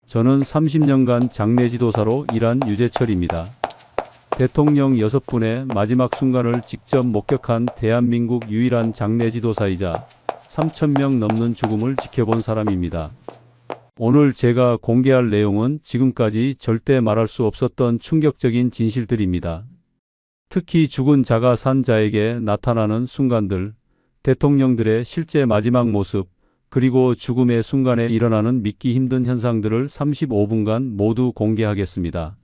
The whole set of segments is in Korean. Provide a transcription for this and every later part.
저는 30년간 장례 지도사로 일한 유재철입니다. 대통령 6분의 마지막 순간을 직접 목격한 대한민국 유일한 장례 지도사이자 3,000명 넘는 죽음을 지켜본 사람입니다. 오늘 제가 공개할 내용은 지금까지 절대 말할 수 없었던 충격적인 진실들입니다. 특히 죽은 자가 산 자에게 나타나는 순간들, 대통령들의 실제 마지막 모습, 그리고 죽음의 순간에 일어나는 믿기 힘든 현상들을 35분간 모두 공개하겠습니다.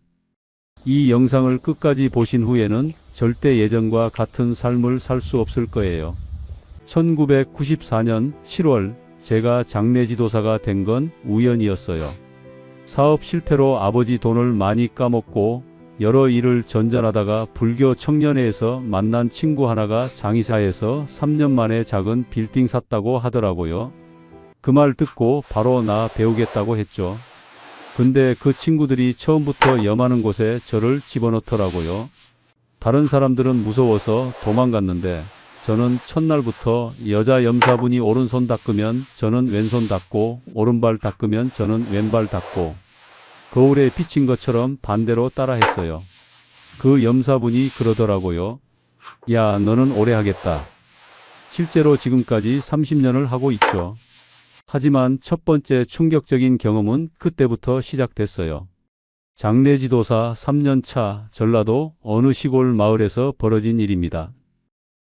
이 영상을 끝까지 보신 후에는 절대 예전과 같은 삶을 살 수 없을 거예요. 1994년 7월 제가 장례 지도사가 된 건 우연이었어요. 사업 실패로 아버지 돈을 많이 까먹고 여러 일을 전전하다가 불교 청년회에서 만난 친구 하나가 장의사에서 3년 만에 작은 빌딩 샀다고 하더라고요. 그 말 듣고 바로 나 배우겠다고 했죠. 근데 그 친구들이 처음부터 염하는 곳에 저를 집어넣더라고요. 다른 사람들은 무서워서 도망갔는데 저는 첫날부터 여자 염사분이 오른손 닦으면 저는 왼손 닦고 오른발 닦으면 저는 왼발 닦고 거울에 비친 것처럼 반대로 따라했어요. 그 염사분이 그러더라고요. 야, 너는 오래 하겠다. 실제로 지금까지 30년을 하고 있죠. 하지만 첫 번째 충격적인 경험은 그때부터 시작됐어요. 장례 지도사 3년 차 전라도 어느 시골 마을에서 벌어진 일입니다.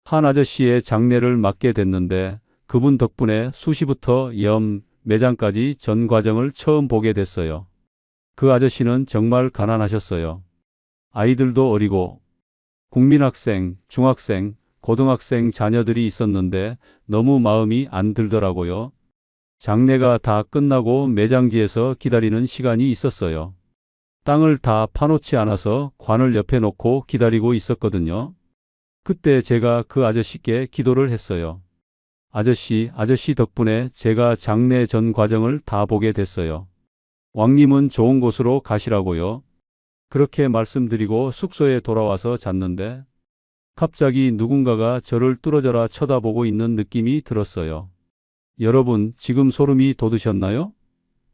한 아저씨의 장례를 맡게 됐는데 그분 덕분에 수시부터 매장까지 전 과정을 처음 보게 됐어요. 그 아저씨는 정말 가난하셨어요. 아이들도 어리고 국민학생, 중학생, 고등학생 자녀들이 있었는데 너무 마음이 안 들더라고요. 장례가 다 끝나고 매장지에서 기다리는 시간이 있었어요. 땅을 다 파놓지 않아서 관을 옆에 놓고 기다리고 있었거든요. 그때 제가 그 아저씨께 기도를 했어요. 아저씨 덕분에 제가 장례 전 과정을 다 보게 됐어요. 왕님은 좋은 곳으로 가시라고요. 그렇게 말씀드리고 숙소에 돌아와서 잤는데 갑자기 누군가가 저를 뚫어져라 쳐다보고 있는 느낌이 들었어요. 여러분, 지금 소름이 돋으셨나요?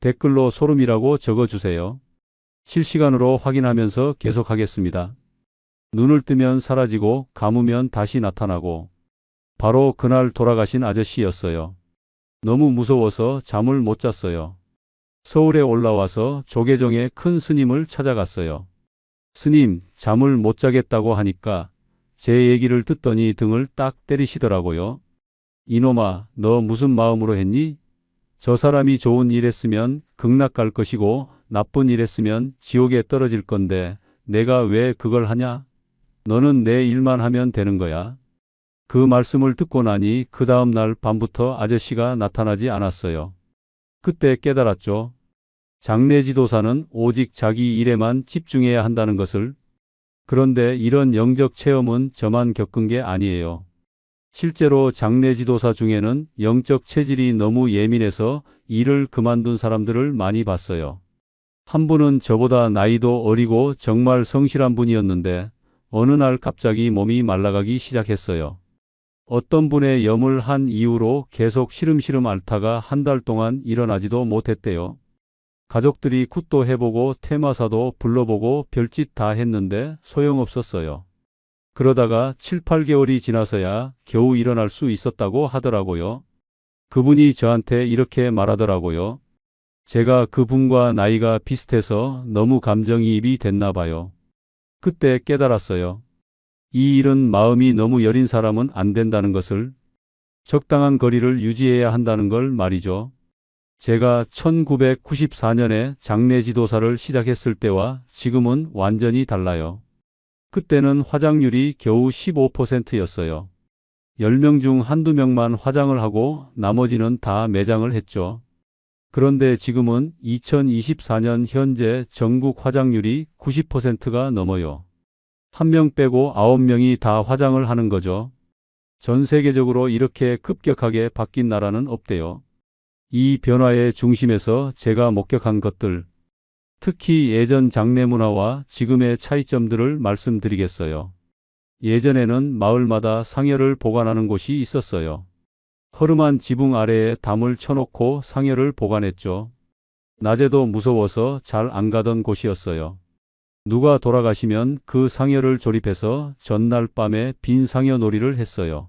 댓글로 소름이라고 적어주세요. 실시간으로 확인하면서 계속하겠습니다. 눈을 뜨면 사라지고 감으면 다시 나타나고 바로 그날 돌아가신 아저씨였어요. 너무 무서워서 잠을 못 잤어요. 서울에 올라와서 조계종의 큰 스님을 찾아갔어요. 스님, 잠을 못 자겠다고 하니까 제 얘기를 듣더니 등을 딱 때리시더라고요. 이놈아, 너 무슨 마음으로 했니? 저 사람이 좋은 일 했으면 극락 갈 것이고 나쁜 일 했으면 지옥에 떨어질 건데 내가 왜 그걸 하냐? 너는 내 일만 하면 되는 거야. 그 말씀을 듣고 나니 그 다음 날 밤부터 아저씨가 나타나지 않았어요. 그때 깨달았죠. 장례 지도사는 오직 자기 일에만 집중해야 한다는 것을. 그런데 이런 영적 체험은 저만 겪은 게 아니에요. 실제로 장례 지도사 중에는 영적 체질이 너무 예민해서 일을 그만둔 사람들을 많이 봤어요. 한 분은 저보다 나이도 어리고 정말 성실한 분이었는데 어느 날 갑자기 몸이 말라가기 시작했어요. 어떤 분의 염을 한 이후로 계속 시름시름 앓다가 한 달 동안 일어나지도 못했대요. 가족들이 굿도 해보고 퇴마사도 불러보고 별짓 다 했는데 소용없었어요. 그러다가 7, 8개월이 지나서야 겨우 일어날 수 있었다고 하더라고요. 그분이 저한테 이렇게 말하더라고요. 제가 그분과 나이가 비슷해서 너무 감정이입이 됐나 봐요. 그때 깨달았어요. 이 일은 마음이 너무 여린 사람은 안 된다는 것을, 적당한 거리를 유지해야 한다는 걸 말이죠. 제가 1994년에 장례 지도사를 시작했을 때와 지금은 완전히 달라요. 그때는 화장률이 겨우 15%였어요. 10명 중 한두 명만 화장을 하고 나머지는 다 매장을 했죠. 그런데 지금은 2024년 현재 전국 화장률이 90%가 넘어요. 한 명 빼고 9명이 다 화장을 하는 거죠. 전 세계적으로 이렇게 급격하게 바뀐 나라는 없대요. 이 변화의 중심에서 제가 목격한 것들, 특히 예전 장례 문화와 지금의 차이점들을 말씀드리겠어요. 예전에는 마을마다 상여를 보관하는 곳이 있었어요. 허름한 지붕 아래에 담을 쳐놓고 상여를 보관했죠. 낮에도 무서워서 잘 안 가던 곳이었어요. 누가 돌아가시면 그 상여를 조립해서 전날 밤에 빈 상여 놀이를 했어요.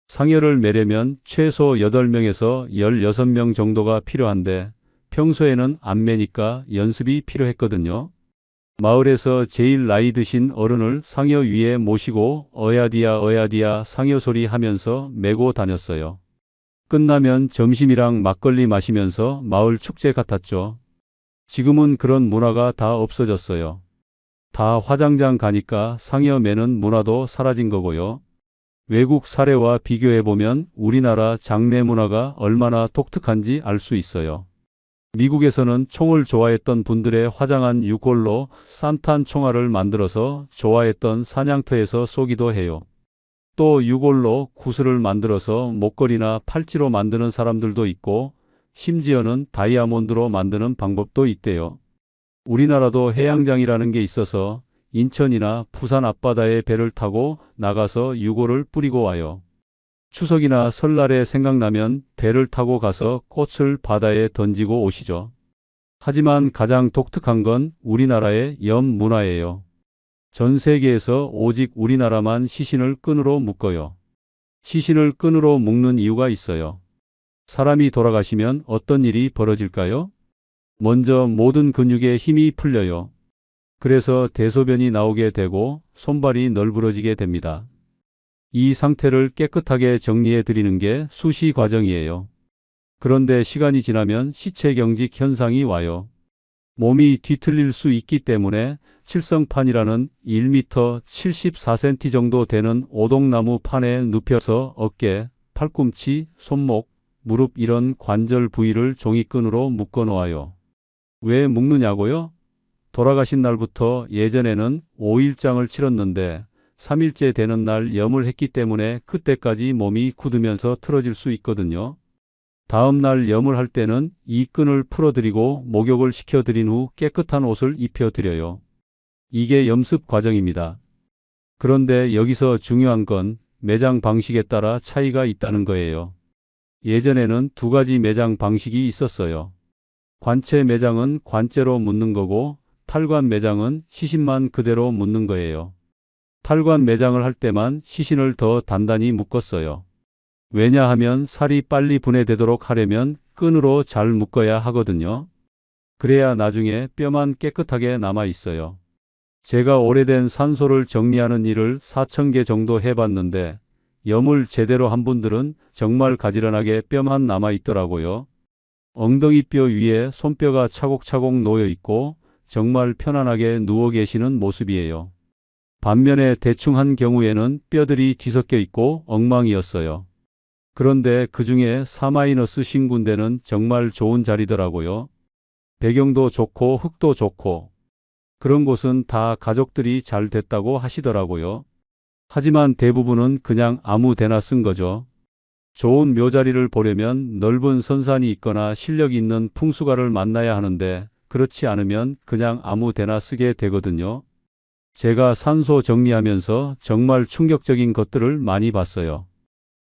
상여를 매려면 최소 8명에서 16명 정도가 필요한데 평소에는 안 매니까 연습이 필요했거든요. 마을에서 제일 나이 드신 어른을 상여 위에 모시고 어야디야 어야디야 상여 소리 하면서 메고 다녔어요. 끝나면 점심이랑 막걸리 마시면서 마을 축제 같았죠. 지금은 그런 문화가 다 없어졌어요. 다 화장장 가니까 상여 매는 문화도 사라진 거고요. 외국 사례와 비교해보면 우리나라 장례 문화가 얼마나 독특한지 알 수 있어요. 미국에서는 총을 좋아했던 분들의 화장한 유골로 산탄 총알을 만들어서 좋아했던 사냥터에서 쏘기도 해요. 또 유골로 구슬을 만들어서 목걸이나 팔찌로 만드는 사람들도 있고 심지어는 다이아몬드로 만드는 방법도 있대요. 우리나라도 해양장이라는 게 있어서 인천이나 부산 앞바다에 배를 타고 나가서 유골을 뿌리고 와요. 추석이나 설날에 생각나면 배를 타고 가서 꽃을 바다에 던지고 오시죠. 하지만 가장 독특한 건 우리나라의 염 문화예요. 전 세계에서 오직 우리나라만 시신을 끈으로 묶어요. 시신을 끈으로 묶는 이유가 있어요. 사람이 돌아가시면 어떤 일이 벌어질까요? 먼저 모든 근육에 힘이 풀려요. 그래서 대소변이 나오게 되고 손발이 널브러지게 됩니다. 이 상태를 깨끗하게 정리해 드리는 게 수시 과정이에요. 그런데 시간이 지나면 시체 경직 현상이 와요. 몸이 뒤틀릴 수 있기 때문에 칠성판이라는 1m 74cm 정도 되는 오동나무 판에 눕혀서 어깨, 팔꿈치, 손목, 무릎 이런 관절 부위를 종이끈으로 묶어 놓아요. 왜 묶느냐고요? 돌아가신 날부터 예전에는 5일장을 치렀는데 3일째 되는 날 염을 했기 때문에 그때까지 몸이 굳으면서 틀어질 수 있거든요. 다음 날 염을 할 때는 이 끈을 풀어드리고 목욕을 시켜드린 후 깨끗한 옷을 입혀드려요. 이게 염습 과정입니다. 그런데 여기서 중요한 건 매장 방식에 따라 차이가 있다는 거예요. 예전에는 두 가지 매장 방식이 있었어요. 관체 매장은 관째로 묻는 거고 탈관 매장은 시신만 그대로 묻는 거예요. 탈관 매장을 할 때만 시신을 더 단단히 묶었어요. 왜냐하면 살이 빨리 분해되도록 하려면 끈으로 잘 묶어야 하거든요. 그래야 나중에 뼈만 깨끗하게 남아 있어요. 제가 오래된 산소를 정리하는 일을 4,000개 정도 해봤는데 염을 제대로 한 분들은 정말 가지런하게 뼈만 남아 있더라고요. 엉덩이뼈 위에 손뼈가 차곡차곡 놓여 있고 정말 편안하게 누워 계시는 모습이에요. 반면에 대충 한 경우에는 뼈들이 뒤섞여 있고 엉망이었어요. 그런데 그 중에 4- 신군대는 정말 좋은 자리더라고요. 배경도 좋고 흙도 좋고 그런 곳은 다 가족들이 잘 됐다고 하시더라고요. 하지만 대부분은 그냥 아무 데나 쓴 거죠. 좋은 묘자리를 보려면 넓은 선산이 있거나 실력 있는 풍수가를 만나야 하는데 그렇지 않으면 그냥 아무 데나 쓰게 되거든요. 제가 산소 정리하면서 정말 충격적인 것들을 많이 봤어요.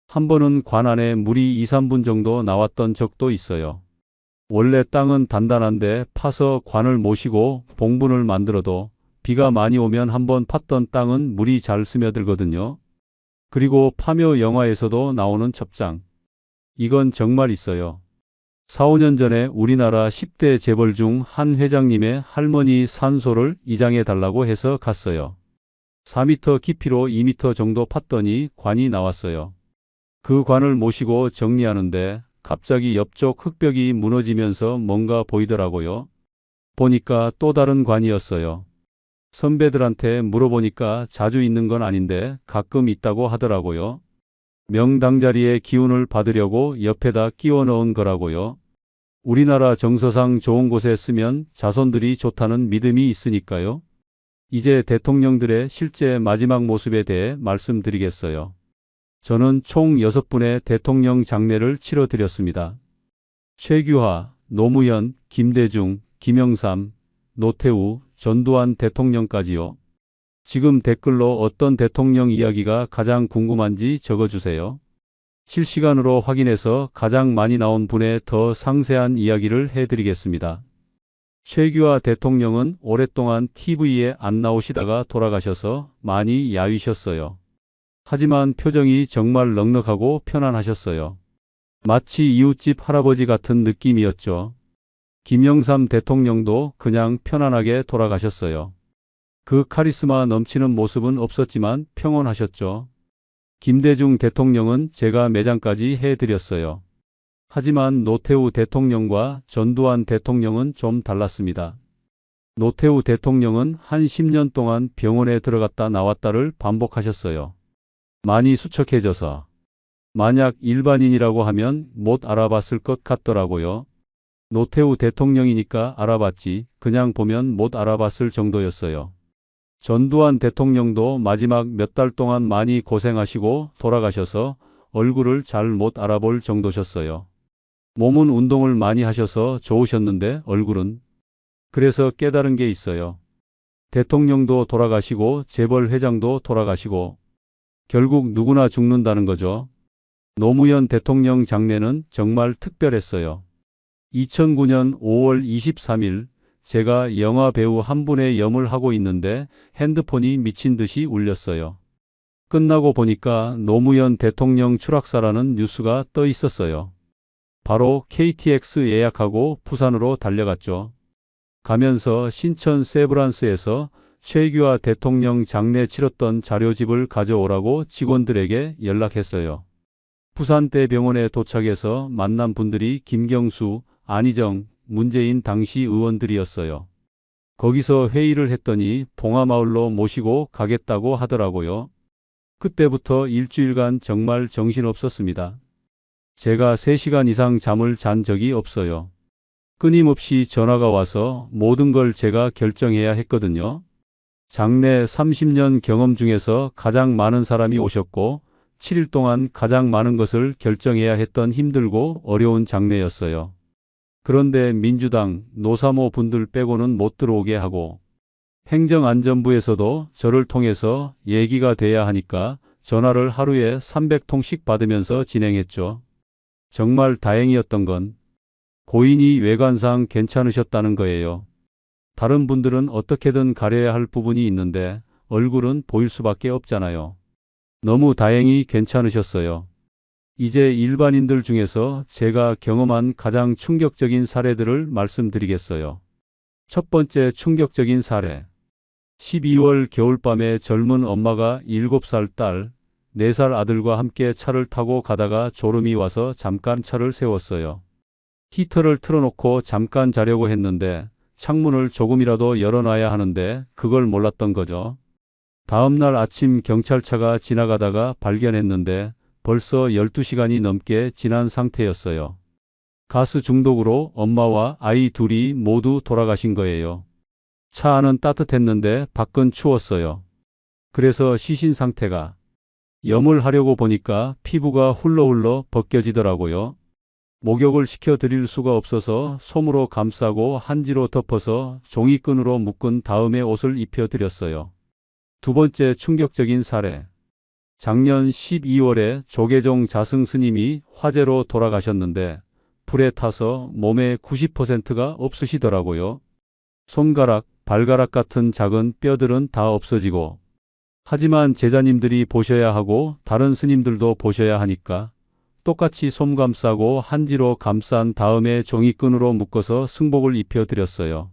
한 번은 관 안에 물이 2, 3분 정도 나왔던 적도 있어요. 원래 땅은 단단한데 파서 관을 모시고 봉분을 만들어도 비가 많이 오면 한번 팠던 땅은 물이 잘 스며들거든요. 그리고 파묘 영화에서도 나오는 첩장. 이건 정말 있어요. 4, 5년 전에 우리나라 10대 재벌 중 한 회장님의 할머니 산소를 이장해 달라고 해서 갔어요. 4m 깊이로 2m 정도 팠더니 관이 나왔어요. 그 관을 모시고 정리하는데 갑자기 옆쪽 흙벽이 무너지면서 뭔가 보이더라고요. 보니까 또 다른 관이었어요. 선배들한테 물어보니까 자주 있는 건 아닌데 가끔 있다고 하더라고요. 명당자리의 기운을 받으려고 옆에다 끼워 넣은 거라고요. 우리나라 정서상 좋은 곳에 쓰면 자손들이 좋다는 믿음이 있으니까요. 이제 대통령들의 실제 마지막 모습에 대해 말씀드리겠어요. 저는 총 6분의 대통령 장례를 치러드렸습니다. 최규하, 노무현, 김대중, 김영삼, 노태우, 전두환 대통령까지요. 지금 댓글로 어떤 대통령 이야기가 가장 궁금한지 적어주세요. 실시간으로 확인해서 가장 많이 나온 분의 더 상세한 이야기를 해드리겠습니다. 최규하 대통령은 오랫동안 TV에 안 나오시다가 돌아가셔서 많이 야위셨어요. 하지만 표정이 정말 넉넉하고 편안하셨어요. 마치 이웃집 할아버지 같은 느낌이었죠. 김영삼 대통령도 그냥 편안하게 돌아가셨어요. 그 카리스마 넘치는 모습은 없었지만 평온하셨죠. 김대중 대통령은 제가 매장까지 해드렸어요. 하지만 노태우 대통령과 전두환 대통령은 좀 달랐습니다. 노태우 대통령은 한 10년 동안 병원에 들어갔다 나왔다를 반복하셨어요. 많이 수척해져서. 만약 일반인이라고 하면 못 알아봤을 것 같더라고요. 노태우 대통령이니까 알아봤지 그냥 보면 못 알아봤을 정도였어요. 전두환 대통령도 마지막 몇 달 동안 많이 고생하시고 돌아가셔서 얼굴을 잘 못 알아볼 정도셨어요. 몸은 운동을 많이 하셔서 좋으셨는데 얼굴은. 그래서 깨달은 게 있어요. 대통령도 돌아가시고 재벌 회장도 돌아가시고 결국 누구나 죽는다는 거죠. 노무현 대통령 장례는 정말 특별했어요. 2009년 5월 23일 제가 영화 배우 한 분의 염을 하고 있는데 핸드폰이 미친 듯이 울렸어요. 끝나고 보니까 노무현 대통령 추락사라는 뉴스가 떠 있었어요. 바로 KTX 예약하고 부산으로 달려갔죠. 가면서 신천 세브란스에서 최규하 대통령 장례 치렀던 자료집을 가져오라고 직원들에게 연락했어요. 부산대병원에 도착해서 만난 분들이 김경수, 안희정, 문재인 당시 의원들이었어요. 거기서 회의를 했더니 봉하마을로 모시고 가겠다고 하더라고요. 그때부터 일주일간 정말 정신없었습니다. 제가 3시간 이상 잠을 잔 적이 없어요. 끊임없이 전화가 와서 모든 걸 제가 결정해야 했거든요. 장례 30년 경험 중에서 가장 많은 사람이 오셨고 7일 동안 가장 많은 것을 결정해야 했던 힘들고 어려운 장례였어요. 그런데 민주당, 노사모 분들 빼고는 못 들어오게 하고 행정안전부에서도 저를 통해서 얘기가 돼야 하니까 전화를 하루에 300통씩 받으면서 진행했죠. 정말 다행이었던 건 고인이 외관상 괜찮으셨다는 거예요. 다른 분들은 어떻게든 가려야 할 부분이 있는데 얼굴은 보일 수밖에 없잖아요. 너무 다행히 괜찮으셨어요. 이제 일반인들 중에서 제가 경험한 가장 충격적인 사례들을 말씀드리겠어요. 첫 번째 충격적인 사례. 12월 겨울밤에 젊은 엄마가 7살 딸, 4살 아들과 함께 차를 타고 가다가 졸음이 와서 잠깐 차를 세웠어요. 히터를 틀어놓고 잠깐 자려고 했는데 창문을 조금이라도 열어놔야 하는데 그걸 몰랐던 거죠. 다음날 아침 경찰차가 지나가다가 발견했는데 벌써 12시간이 넘게 지난 상태였어요. 가스 중독으로 엄마와 아이 둘이 모두 돌아가신 거예요. 차 안은 따뜻했는데 밖은 추웠어요. 그래서 시신 상태가 염을 하려고 보니까 피부가 훌러훌러 벗겨지더라고요. 목욕을 시켜드릴 수가 없어서 솜으로 감싸고 한지로 덮어서 종이끈으로 묶은 다음에 옷을 입혀드렸어요. 두 번째 충격적인 사례. 작년 12월에 조계종 자승 스님이 화재로 돌아가셨는데 불에 타서 몸의 90%가 없으시더라고요. 손가락, 발가락 같은 작은 뼈들은 다 없어지고 하지만 제자님들이 보셔야 하고 다른 스님들도 보셔야 하니까 똑같이 솜 감싸고 한지로 감싼 다음에 종이끈으로 묶어서 승복을 입혀드렸어요.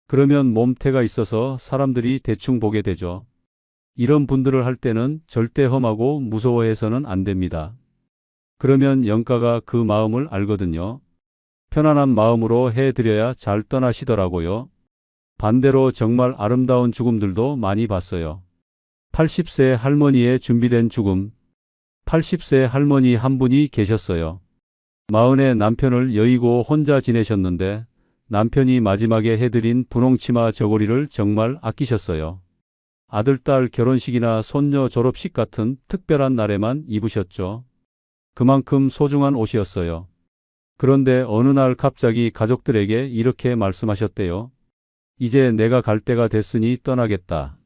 그러면 몸태가 있어서 사람들이 대충 보게 되죠. 이런 분들을 할 때는 절대 험하고 무서워해서는 안 됩니다. 그러면 영가가 그 마음을 알거든요. 편안한 마음으로 해드려야 잘 떠나시더라고요. 반대로 정말 아름다운 죽음들도 많이 봤어요. 80세 할머니의 준비된 죽음. 80세 할머니 한 분이 계셨어요. 마흔에 남편을 여의고 혼자 지내셨는데 남편이 마지막에 해드린 분홍치마 저고리를 정말 아끼셨어요. 아들, 딸 결혼식이나 손녀 졸업식 같은 특별한 날에만 입으셨죠. 그만큼 소중한 옷이었어요. 그런데 어느 날 갑자기 가족들에게 이렇게 말씀하셨대요. 이제 내가 갈 때가 됐으니 떠나겠다.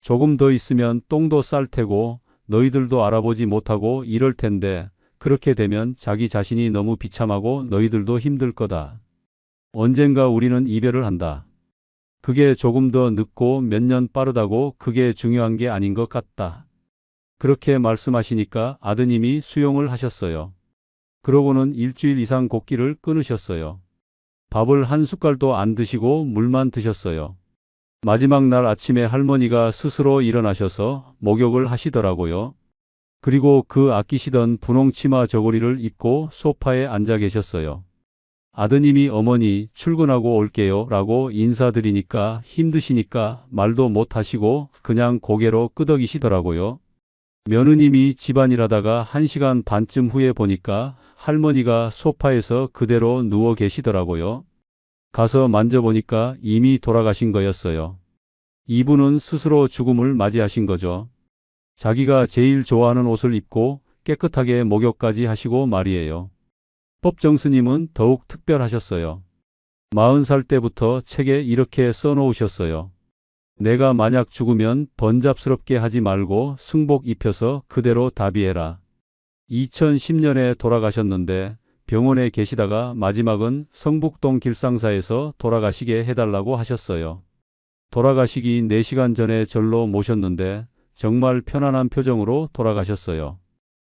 조금 더 있으면 똥도 쌀 테고 너희들도 알아보지 못하고 이럴 텐데 그렇게 되면 자기 자신이 너무 비참하고 너희들도 힘들 거다. 언젠가 우리는 이별을 한다. 그게 조금 더 늦고 몇 년 빠르다고 그게 중요한 게 아닌 것 같다. 그렇게 말씀하시니까 아드님이 수용을 하셨어요. 그러고는 일주일 이상 곡기를 끊으셨어요. 밥을 한 숟갈도 안 드시고 물만 드셨어요. 마지막 날 아침에 할머니가 스스로 일어나셔서 목욕을 하시더라고요. 그리고 그 아끼시던 분홍 치마 저고리를 입고 소파에 앉아 계셨어요. 아드님이 어머니 출근하고 올게요 라고 인사드리니까 힘드시니까 말도 못 하시고 그냥 고개로 끄덕이시더라고요. 며느님이 집안일 하다가 1시간 반쯤 후에 보니까 할머니가 소파에서 그대로 누워 계시더라고요. 가서 만져보니까 이미 돌아가신 거였어요. 이분은 스스로 죽음을 맞이하신 거죠. 자기가 제일 좋아하는 옷을 입고 깨끗하게 목욕까지 하시고 말이에요. 법정 스님은 더욱 특별하셨어요. 40살 때부터 책에 이렇게 써놓으셨어요. 내가 만약 죽으면 번잡스럽게 하지 말고 승복 입혀서 그대로 답이해라. 2010년에 돌아가셨는데 병원에 계시다가 마지막은 성북동 길상사에서 돌아가시게 해달라고 하셨어요. 돌아가시기 4시간 전에 절로 모셨는데 정말 편안한 표정으로 돌아가셨어요.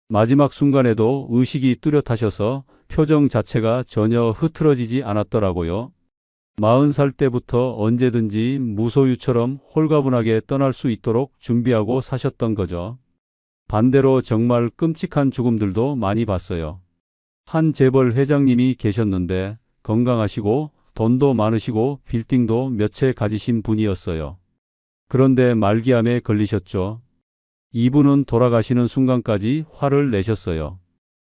마지막 순간에도 의식이 뚜렷하셔서 표정 자체가 전혀 흐트러지지 않았더라고요. 40살 때부터 언제든지 무소유처럼 홀가분하게 떠날 수 있도록 준비하고 사셨던 거죠. 반대로 정말 끔찍한 죽음들도 많이 봤어요. 한 재벌 회장님이 계셨는데 건강하시고 돈도 많으시고 빌딩도 몇 채 가지신 분이었어요. 그런데 말기암에 걸리셨죠. 이분은 돌아가시는 순간까지 화를 내셨어요.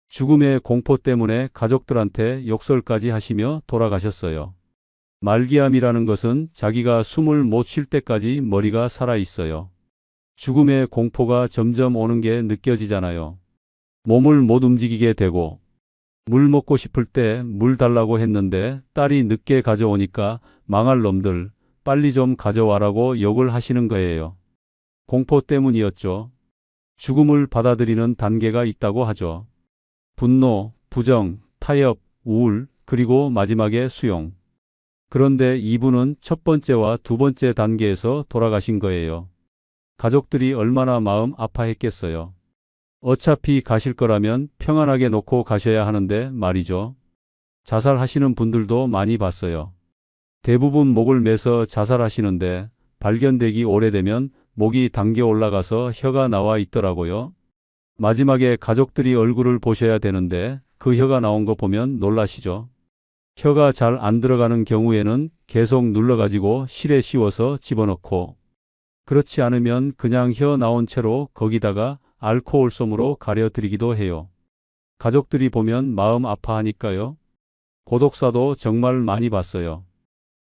죽음의 공포 때문에 가족들한테 욕설까지 하시며 돌아가셨어요. 말기암이라는 것은 자기가 숨을 못 쉴 때까지 머리가 살아 있어요. 죽음의 공포가 점점 오는 게 느껴지잖아요. 몸을 못 움직이게 되고 물 먹고 싶을 때 물 달라고 했는데 딸이 늦게 가져오니까 망할 놈들 빨리 좀 가져와라고 욕을 하시는 거예요. 공포 때문이었죠. 죽음을 받아들이는 단계가 있다고 하죠. 분노, 부정, 타협, 우울, 그리고 마지막에 수용. 그런데 이분은 첫 번째와 두 번째 단계에서 돌아가신 거예요. 가족들이 얼마나 마음 아파했겠어요. 어차피 가실 거라면 평안하게 놓고 가셔야 하는데 말이죠. 자살하시는 분들도 많이 봤어요. 대부분 목을 매서 자살하시는데 발견되기 오래되면 목이 당겨 올라가서 혀가 나와 있더라고요. 마지막에 가족들이 얼굴을 보셔야 되는데 그 혀가 나온 거 보면 놀라시죠. 혀가 잘 안 들어가는 경우에는 계속 눌러가지고 실에 씌워서 집어넣고 그렇지 않으면 그냥 혀 나온 채로 거기다가 알코올 솜으로 가려드리기도 해요. 가족들이 보면 마음 아파하니까요. 고독사도 정말 많이 봤어요.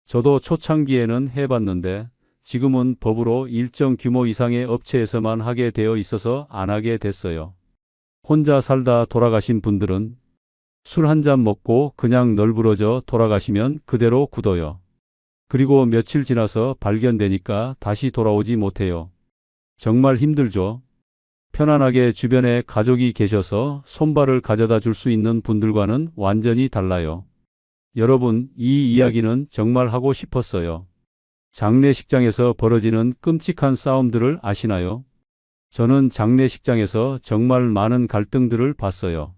저도 초창기에는 해봤는데 지금은 법으로 일정 규모 이상의 업체에서만 하게 되어 있어서 안 하게 됐어요. 혼자 살다 돌아가신 분들은 술 한 잔 먹고 그냥 널브러져 돌아가시면 그대로 굳어요. 그리고 며칠 지나서 발견되니까 다시 돌아오지 못해요. 정말 힘들죠. 편안하게 주변에 가족이 계셔서 손발을 가져다 줄 수 있는 분들과는 완전히 달라요. 여러분, 이 이야기는 정말 하고 싶었어요. 장례식장에서 벌어지는 끔찍한 싸움들을 아시나요? 저는 장례식장에서 정말 많은 갈등들을 봤어요.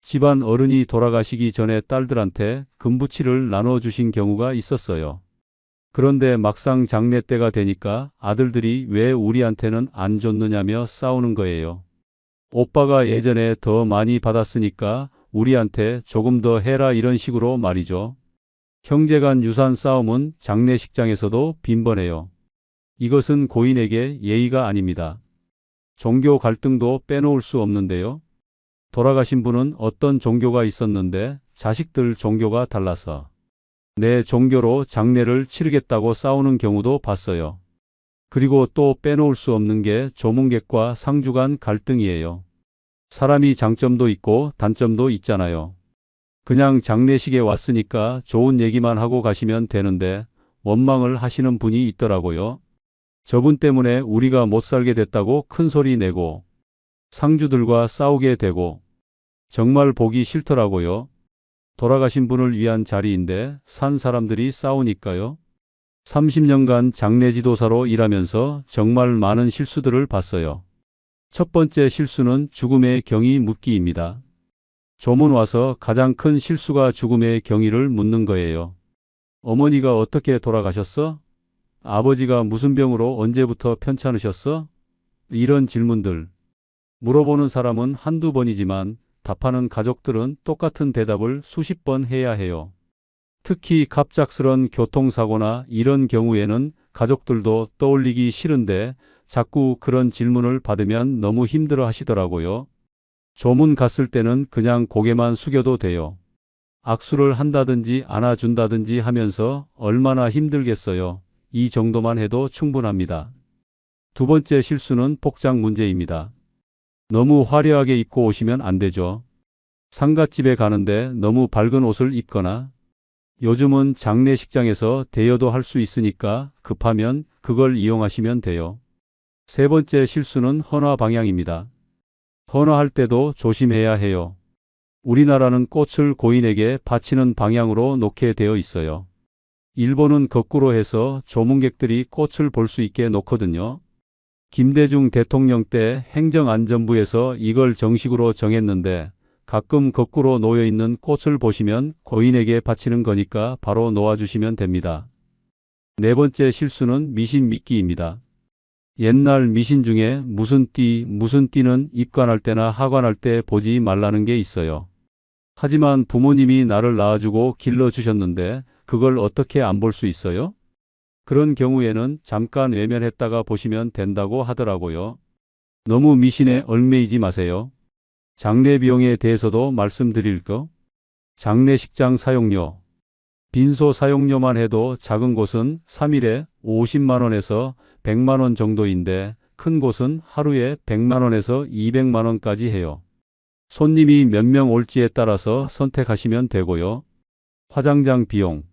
집안 어른이 돌아가시기 전에 딸들한테 금부치를 나눠주신 경우가 있었어요. 그런데 막상 장례 때가 되니까 아들들이 왜 우리한테는 안 줬느냐며 싸우는 거예요. 오빠가 예전에 더 많이 받았으니까 우리한테 조금 더 해라 이런 식으로 말이죠. 형제간 유산 싸움은 장례식장에서도 빈번해요. 이것은 고인에게 예의가 아닙니다. 종교 갈등도 빼놓을 수 없는데요. 돌아가신 분은 어떤 종교가 있었는데 자식들 종교가 달라서 내 종교로 장례를 치르겠다고 싸우는 경우도 봤어요. 그리고 또 빼놓을 수 없는 게 조문객과 상주 간 갈등이에요. 사람이 장점도 있고 단점도 있잖아요. 그냥 장례식에 왔으니까 좋은 얘기만 하고 가시면 되는데 원망을 하시는 분이 있더라고요. 저분 때문에 우리가 못 살게 됐다고 큰 소리 내고 상주들과 싸우게 되고 정말 보기 싫더라고요. 돌아가신 분을 위한 자리인데 산 사람들이 싸우니까요. 30년간 장례 지도사로 일하면서 정말 많은 실수들을 봤어요. 첫 번째 실수는 죽음의 경위 묻기입니다. 조문 와서 가장 큰 실수가 죽음의 경위를 묻는 거예요. 어머니가 어떻게 돌아가셨어? 아버지가 무슨 병으로 언제부터 편찮으셨어? 이런 질문들. 물어보는 사람은 한두 번이지만 답하는 가족들은 똑같은 대답을 수십 번 해야 해요. 특히 갑작스런 교통사고나 이런 경우에는 가족들도 떠올리기 싫은데 자꾸 그런 질문을 받으면 너무 힘들어 하시더라고요. 조문 갔을 때는 그냥 고개만 숙여도 돼요. 악수를 한다든지 안아준다든지 하면서 얼마나 힘들겠어요. 이 정도만 해도 충분합니다. 두 번째 실수는 복장 문제입니다. 너무 화려하게 입고 오시면 안 되죠. 상갓집에 가는데 너무 밝은 옷을 입거나 요즘은 장례식장에서 대여도 할 수 있으니까 급하면 그걸 이용하시면 돼요. 세 번째 실수는 헌화 방향입니다. 헌화할 때도 조심해야 해요. 우리나라는 꽃을 고인에게 바치는 방향으로 놓게 되어 있어요. 일본은 거꾸로 해서 조문객들이 꽃을 볼 수 있게 놓거든요. 김대중 대통령 때 행정안전부에서 이걸 정식으로 정했는데 가끔 거꾸로 놓여 있는 꽃을 보시면 고인에게 바치는 거니까 바로 놓아주시면 됩니다. 네 번째 실수는 미신 믿기입니다. 옛날 미신 중에 무슨 띠는 입관할 때나 하관할 때 보지 말라는 게 있어요. 하지만 부모님이 나를 낳아주고 길러주셨는데 그걸 어떻게 안 볼 수 있어요? 그런 경우에는 잠깐 외면했다가 보시면 된다고 하더라고요. 너무 미신에 얽매이지 마세요. 장례 비용에 대해서도 말씀드릴 거. 장례식장 사용료. 빈소 사용료만 해도 작은 곳은 3일에 50만 원에서 100만 원 정도인데 큰 곳은 하루에 100만 원에서 200만 원까지 해요. 손님이 몇 명 올지에 따라서 선택하시면 되고요. 화장장 비용.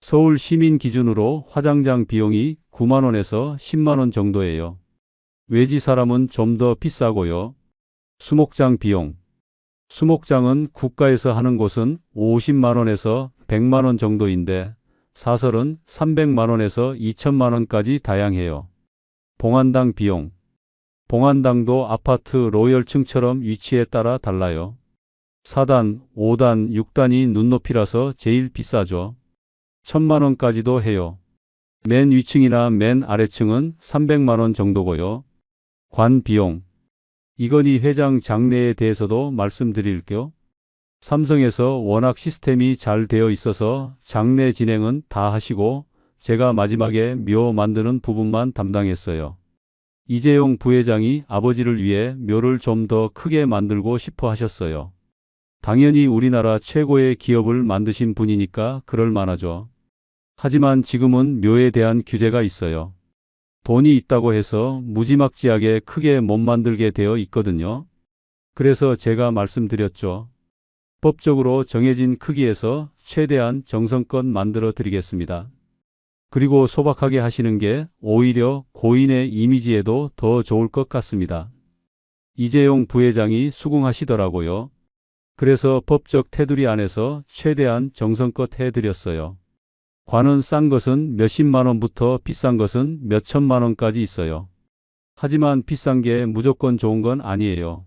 서울 시민 기준으로 화장장 비용이 9만 원에서 10만 원 정도예요. 외지 사람은 좀 더 비싸고요. 수목장 비용. 수목장은 국가에서 하는 곳은 50만 원에서 100만 원 정도인데 사설은 300만 원에서 2천만 원까지 다양해요. 봉안당 비용. 봉안당도 아파트 로열층처럼 위치에 따라 달라요. 4단, 5단, 6단이 눈높이라서 제일 비싸죠. 1000만 원까지도 해요. 맨 위층이나 맨 아래층은 300만 원 정도고요. 관 비용. 이건희 회장 장례에 대해서도 말씀드릴게요. 삼성에서 워낙 시스템이 잘 되어 있어서 장례 진행은 다 하시고 제가 마지막에 묘 만드는 부분만 담당했어요. 이재용 부회장이 아버지를 위해 묘를 좀 더 크게 만들고 싶어 하셨어요. 당연히 우리나라 최고의 기업을 만드신 분이니까 그럴 만하죠. 하지만 지금은 묘에 대한 규제가 있어요. 돈이 있다고 해서 무지막지하게 크게 못 만들게 되어 있거든요. 그래서 제가 말씀드렸죠. 법적으로 정해진 크기에서 최대한 정성껏 만들어 드리겠습니다. 그리고 소박하게 하시는 게 오히려 고인의 이미지에도 더 좋을 것 같습니다. 이재용 부회장이 수긍하시더라고요. 그래서 법적 테두리 안에서 최대한 정성껏 해드렸어요. 관은 싼 것은 몇십만 원부터 비싼 것은 몇천만 원까지 있어요. 하지만 비싼 게 무조건 좋은 건 아니에요.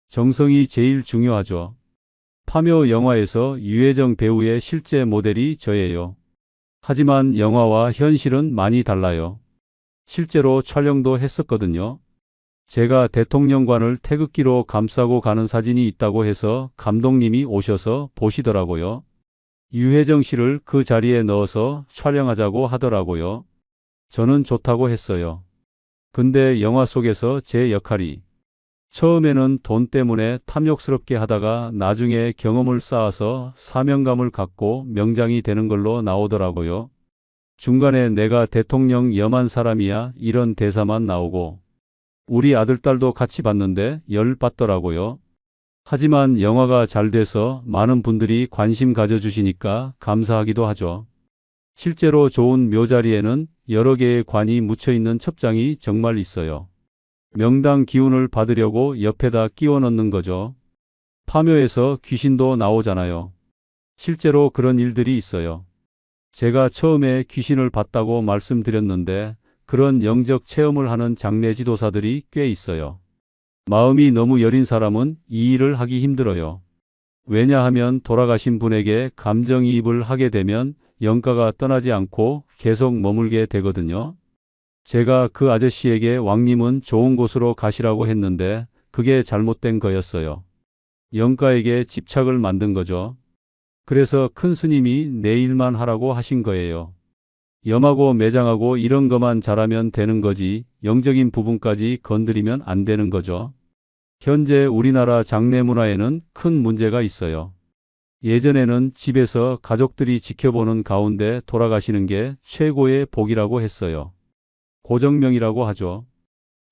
정성이 제일 중요하죠. 파묘 영화에서 유해정 배우의 실제 모델이 저예요. 하지만 영화와 현실은 많이 달라요. 실제로 촬영도 했었거든요. 제가 대통령관을 태극기로 감싸고 가는 사진이 있다고 해서 감독님이 오셔서 보시더라고요. 유해정 씨를 그 자리에 넣어서 촬영하자고 하더라고요. 저는 좋다고 했어요. 근데 영화 속에서 제 역할이 처음에는 돈 때문에 탐욕스럽게 하다가 나중에 경험을 쌓아서 사명감을 갖고 명장이 되는 걸로 나오더라고요. 중간에 내가 대통령 염한 사람이야 이런 대사만 나오고 우리 아들 딸도 같이 봤는데 열받더라고요. 하지만 영화가 잘 돼서 많은 분들이 관심 가져주시니까 감사하기도 하죠. 실제로 좋은 묘자리에는 여러 개의 관이 묻혀있는 첩장이 정말 있어요. 명당 기운을 받으려고 옆에다 끼워 넣는 거죠. 파묘에서 귀신도 나오잖아요. 실제로 그런 일들이 있어요. 제가 처음에 귀신을 봤다고 말씀드렸는데 그런 영적 체험을 하는 장례 지도사들이 꽤 있어요. 마음이 너무 여린 사람은 이 일을 하기 힘들어요. 왜냐하면 돌아가신 분에게 감정이입을 하게 되면 영가가 떠나지 않고 계속 머물게 되거든요. 제가 그 아저씨에게 왕님은 좋은 곳으로 가시라고 했는데 그게 잘못된 거였어요. 영가에게 집착을 만든 거죠. 그래서 큰 스님이 내 일만 하라고 하신 거예요. 염하고 매장하고 이런 것만 잘하면 되는 거지 영적인 부분까지 건드리면 안 되는 거죠. 현재 우리나라 장례 문화에는 큰 문제가 있어요. 예전에는 집에서 가족들이 지켜보는 가운데 돌아가시는 게 최고의 복이라고 했어요. 고정명이라고 하죠.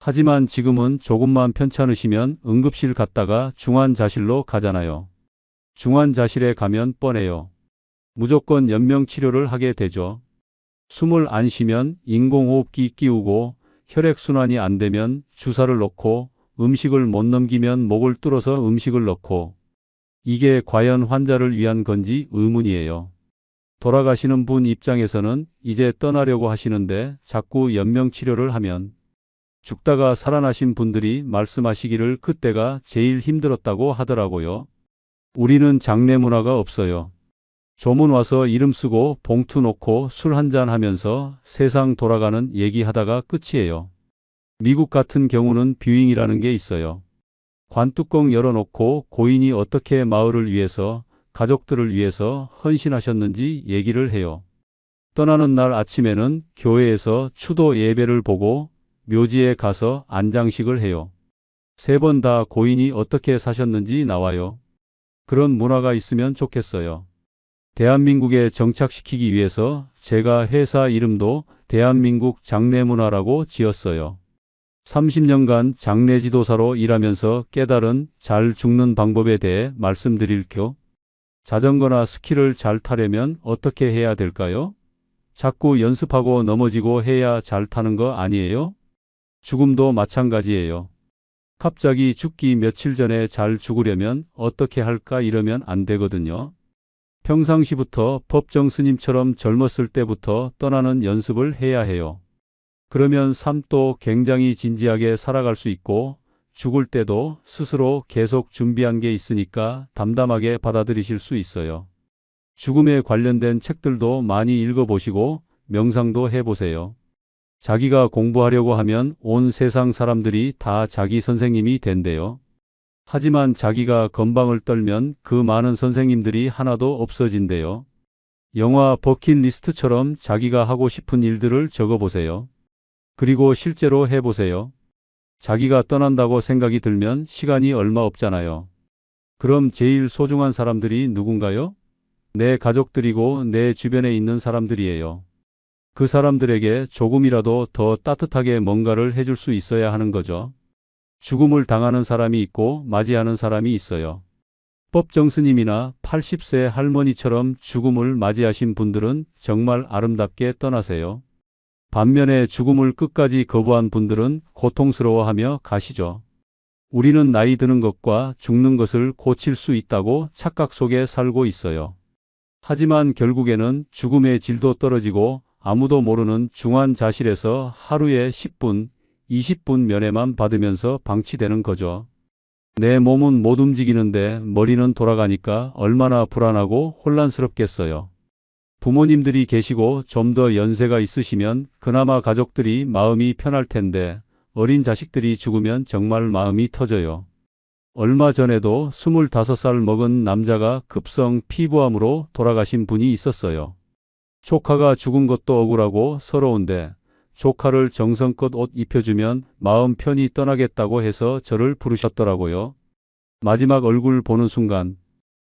하지만 지금은 조금만 편찮으시면 응급실 갔다가 중환자실로 가잖아요. 중환자실에 가면 뻔해요. 무조건 연명치료를 하게 되죠. 숨을 안 쉬면 인공호흡기 끼우고 혈액순환이 안 되면 주사를 놓고 음식을 못 넘기면 목을 뚫어서 음식을 넣고 이게 과연 환자를 위한 건지 의문이에요. 돌아가시는 분 입장에서는 이제 떠나려고 하시는데 자꾸 연명치료를 하면 죽다가 살아나신 분들이 말씀하시기를 그때가 제일 힘들었다고 하더라고요. 우리는 장례 문화가 없어요. 조문 와서 이름 쓰고 봉투 놓고 술 한잔 하면서 세상 돌아가는 얘기하다가 끝이에요. 미국 같은 경우는 뷰잉이라는 게 있어요. 관뚜껑 열어놓고 고인이 어떻게 마을을 위해서, 가족들을 위해서 헌신하셨는지 얘기를 해요. 떠나는 날 아침에는 교회에서 추도 예배를 보고 묘지에 가서 안장식을 해요. 3번 다 고인이 어떻게 사셨는지 나와요. 그런 문화가 있으면 좋겠어요. 대한민국에 정착시키기 위해서 제가 회사 이름도 대한민국 장례문화라고 지었어요. 30년간 장례 지도사로 일하면서 깨달은 잘 죽는 방법에 대해 말씀드릴게요. 자전거나 스키를 잘 타려면 어떻게 해야 될까요? 자꾸 연습하고 넘어지고 해야 잘 타는 거 아니에요? 죽음도 마찬가지예요. 갑자기 죽기 며칠 전에 잘 죽으려면 어떻게 할까 이러면 안 되거든요. 평상시부터 법정 스님처럼 젊었을 때부터 떠나는 연습을 해야 해요. 그러면 삶도 굉장히 진지하게 살아갈 수 있고 죽을 때도 스스로 계속 준비한 게 있으니까 담담하게 받아들이실 수 있어요. 죽음에 관련된 책들도 많이 읽어보시고 명상도 해보세요. 자기가 공부하려고 하면 온 세상 사람들이 다 자기 선생님이 된대요. 하지만 자기가 건방을 떨면 그 많은 선생님들이 하나도 없어진대요. 영화 버킷리스트처럼 자기가 하고 싶은 일들을 적어보세요. 그리고 실제로 해보세요. 자기가 떠난다고 생각이 들면 시간이 얼마 없잖아요. 그럼 제일 소중한 사람들이 누군가요? 내 가족들이고 내 주변에 있는 사람들이에요. 그 사람들에게 조금이라도 더 따뜻하게 뭔가를 해줄 수 있어야 하는 거죠. 죽음을 당하는 사람이 있고 맞이하는 사람이 있어요. 법정 스님이나 80세 할머니처럼 죽음을 맞이하신 분들은 정말 아름답게 떠나세요. 반면에 죽음을 끝까지 거부한 분들은 고통스러워하며 가시죠. 우리는 나이 드는 것과 죽는 것을 고칠 수 있다고 착각 속에 살고 있어요. 하지만 결국에는 죽음의 질도 떨어지고 아무도 모르는 중환자실에서 하루에 10분, 20분 면회만 받으면서 방치되는 거죠. 내 몸은 못 움직이는데 머리는 돌아가니까 얼마나 불안하고 혼란스럽겠어요. 부모님들이 계시고 좀 더 연세가 있으시면 그나마 가족들이 마음이 편할 텐데 어린 자식들이 죽으면 정말 마음이 터져요. 얼마 전에도 25살 먹은 남자가 급성 피부암으로 돌아가신 분이 있었어요. 조카가 죽은 것도 억울하고 서러운데 조카를 정성껏 옷 입혀주면 마음 편히 떠나겠다고 해서 저를 부르셨더라고요. 마지막 얼굴 보는 순간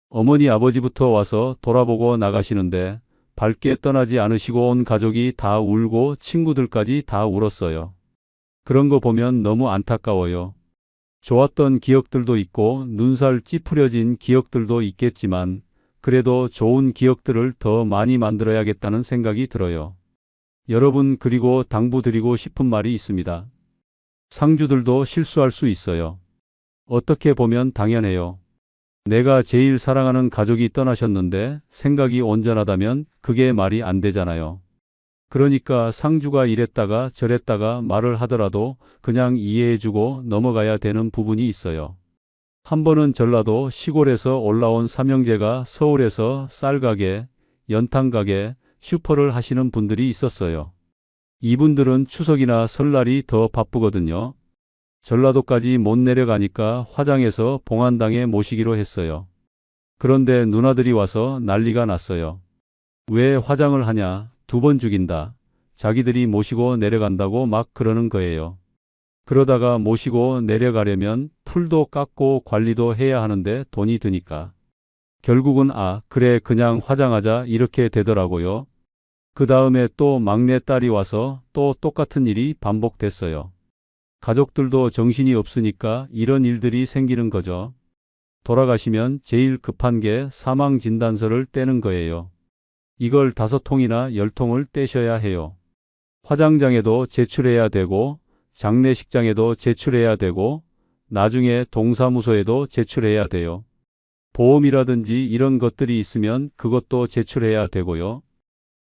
어머니 아버지부터 와서 돌아보고 나가시는데 밝게 떠나지 않으시고 온 가족이 다 울고 친구들까지 다 울었어요. 그런 거 보면 너무 안타까워요. 좋았던 기억들도 있고 눈살 찌푸려진 기억들도 있겠지만 그래도 좋은 기억들을 더 많이 만들어야겠다는 생각이 들어요. 여러분 그리고 당부드리고 싶은 말이 있습니다. 상주들도 실수할 수 있어요. 어떻게 보면 당연해요. 내가 제일 사랑하는 가족이 떠나셨는데 생각이 온전하다면 그게 말이 안 되잖아요. 그러니까 상주가 이랬다가 저랬다가 말을 하더라도 그냥 이해해주고 넘어가야 되는 부분이 있어요. 한 번은 전라도 시골에서 올라온 삼형제가 서울에서 쌀가게, 연탄가게, 슈퍼를 하시는 분들이 있었어요. 이분들은 추석이나 설날이 더 바쁘거든요. 전라도까지 못 내려가니까 화장해서 봉안당에 모시기로 했어요. 그런데 누나들이 와서 난리가 났어요. 왜 화장을 하냐? 2번 죽인다. 자기들이 모시고 내려간다고 막 그러는 거예요. 그러다가 모시고 내려가려면 풀도 깎고 관리도 해야 하는데 돈이 드니까. 결국은 그래 그냥 화장하자 이렇게 되더라고요. 그 다음에 또 막내딸이 와서 또 똑같은 일이 반복됐어요. 가족들도 정신이 없으니까 이런 일들이 생기는 거죠. 돌아가시면 제일 급한 게 사망진단서를 떼는 거예요. 이걸 5통이나 10통을 떼셔야 해요. 화장장에도 제출해야 되고 장례식장에도 제출해야 되고 나중에 동사무소에도 제출해야 돼요. 보험이라든지 이런 것들이 있으면 그것도 제출해야 되고요.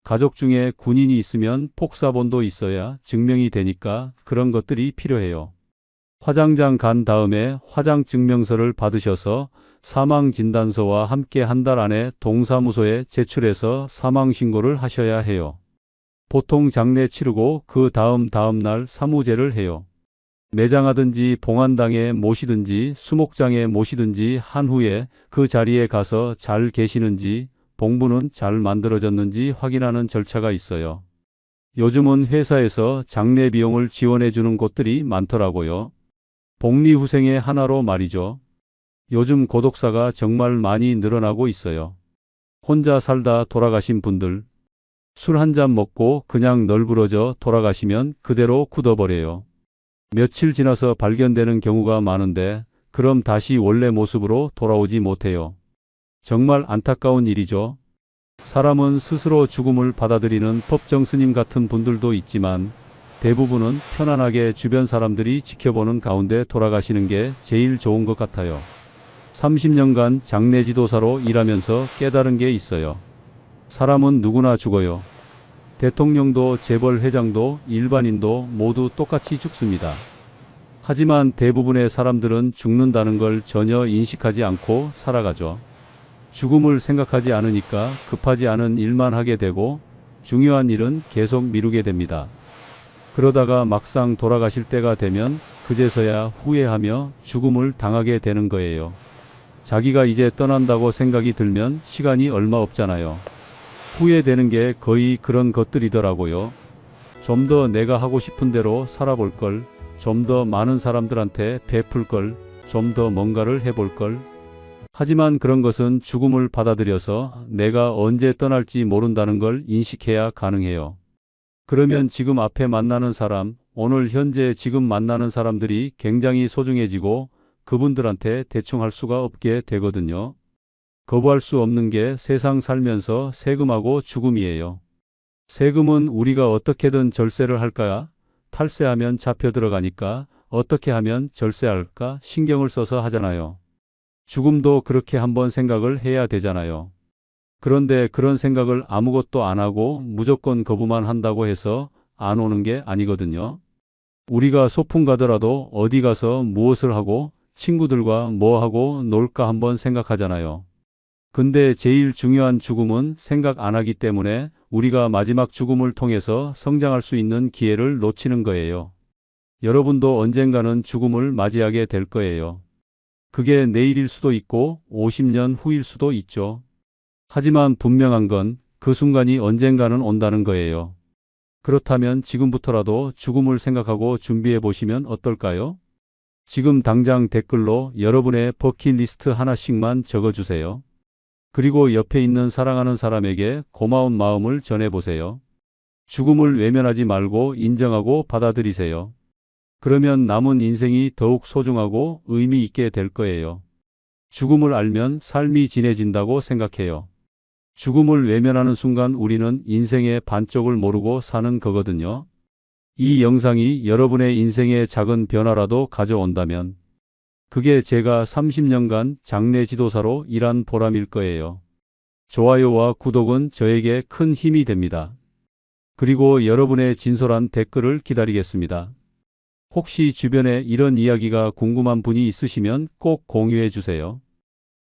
가족 중에 군인이 있으면 폭사본도 있어야 증명이 되니까 그런 것들이 필요해요. 화장장 간 다음에 화장증명서를 받으셔서 사망진단서와 함께 한 달 안에 동사무소에 제출해서 사망신고를 하셔야 해요. 보통 장례 치르고 그 다음 날 사무제를 해요. 매장하든지 봉안당에 모시든지 수목장에 모시든지 한 후에 그 자리에 가서 잘 계시는지 봉부는 잘 만들어졌는지 확인하는 절차가 있어요. 요즘은 회사에서 장례 비용을 지원해 주는 곳들이 많더라고요. 복리후생의 하나로 말이죠. 요즘 고독사가 정말 많이 늘어나고 있어요. 혼자 살다 돌아가신 분들, 술 한 잔 먹고 그냥 널브러져 돌아가시면 그대로 굳어버려요. 며칠 지나서 발견되는 경우가 많은데 그럼 다시 원래 모습으로 돌아오지 못해요. 정말 안타까운 일이죠. 사람은 스스로 죽음을 받아들이는 법정 스님 같은 분들도 있지만 대부분은 편안하게 주변 사람들이 지켜보는 가운데 돌아가시는 게 제일 좋은 것 같아요. 30년간 장례 지도사로 일하면서 깨달은 게 있어요. 사람은 누구나 죽어요. 대통령도 재벌 회장도 일반인도 모두 똑같이 죽습니다. 하지만 대부분의 사람들은 죽는다는 걸 전혀 인식하지 않고 살아가죠. 죽음을 생각하지 않으니까 급하지 않은 일만 하게 되고 중요한 일은 계속 미루게 됩니다. 그러다가 막상 돌아가실 때가 되면 그제서야 후회하며 죽음을 당하게 되는 거예요. 자기가 이제 떠난다고 생각이 들면 시간이 얼마 없잖아요. 후회되는 게 거의 그런 것들이더라고요. 좀 더 내가 하고 싶은 대로 살아볼 걸, 좀 더 많은 사람들한테 베풀 걸, 좀 더 뭔가를 해볼 걸. 하지만 그런 것은 죽음을 받아들여서 내가 언제 떠날지 모른다는 걸 인식해야 가능해요. 그러면 지금 앞에 만나는 사람, 오늘 현재 지금 만나는 사람들이 굉장히 소중해지고 그분들한테 대충 할 수가 없게 되거든요. 거부할 수 없는 게 세상 살면서 세금하고 죽음이에요. 세금은 우리가 어떻게든 절세를 할까? 탈세하면 잡혀 들어가니까 어떻게 하면 절세할까? 신경을 써서 하잖아요. 죽음도 그렇게 한번 생각을 해야 되잖아요. 그런데 그런 생각을 아무것도 안 하고 무조건 거부만 한다고 해서 안 오는 게 아니거든요. 우리가 소풍 가더라도 어디 가서 무엇을 하고 친구들과 뭐 하고 놀까 한번 생각하잖아요. 근데 제일 중요한 죽음은 생각 안 하기 때문에 우리가 마지막 죽음을 통해서 성장할 수 있는 기회를 놓치는 거예요. 여러분도 언젠가는 죽음을 맞이하게 될 거예요. 그게 내일일 수도 있고 50년 후일 수도 있죠. 하지만 분명한 건 그 순간이 언젠가는 온다는 거예요. 그렇다면 지금부터라도 죽음을 생각하고 준비해 보시면 어떨까요? 지금 당장 댓글로 여러분의 버킷리스트 하나씩만 적어주세요. 그리고 옆에 있는 사랑하는 사람에게 고마운 마음을 전해보세요. 죽음을 외면하지 말고 인정하고 받아들이세요. 그러면 남은 인생이 더욱 소중하고 의미 있게 될 거예요. 죽음을 알면 삶이 진해진다고 생각해요. 죽음을 외면하는 순간 우리는 인생의 반쪽을 모르고 사는 거거든요. 이 영상이 여러분의 인생에 작은 변화라도 가져온다면 그게 제가 30년간 장례 지도사로 일한 보람일 거예요. 좋아요와 구독은 저에게 큰 힘이 됩니다. 그리고 여러분의 진솔한 댓글을 기다리겠습니다. 혹시 주변에 이런 이야기가 궁금한 분이 있으시면 꼭 공유해 주세요.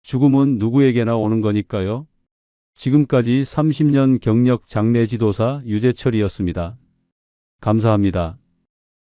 죽음은 누구에게나 오는 거니까요. 지금까지 30년 경력 장례 지도사 유재철이었습니다. 감사합니다.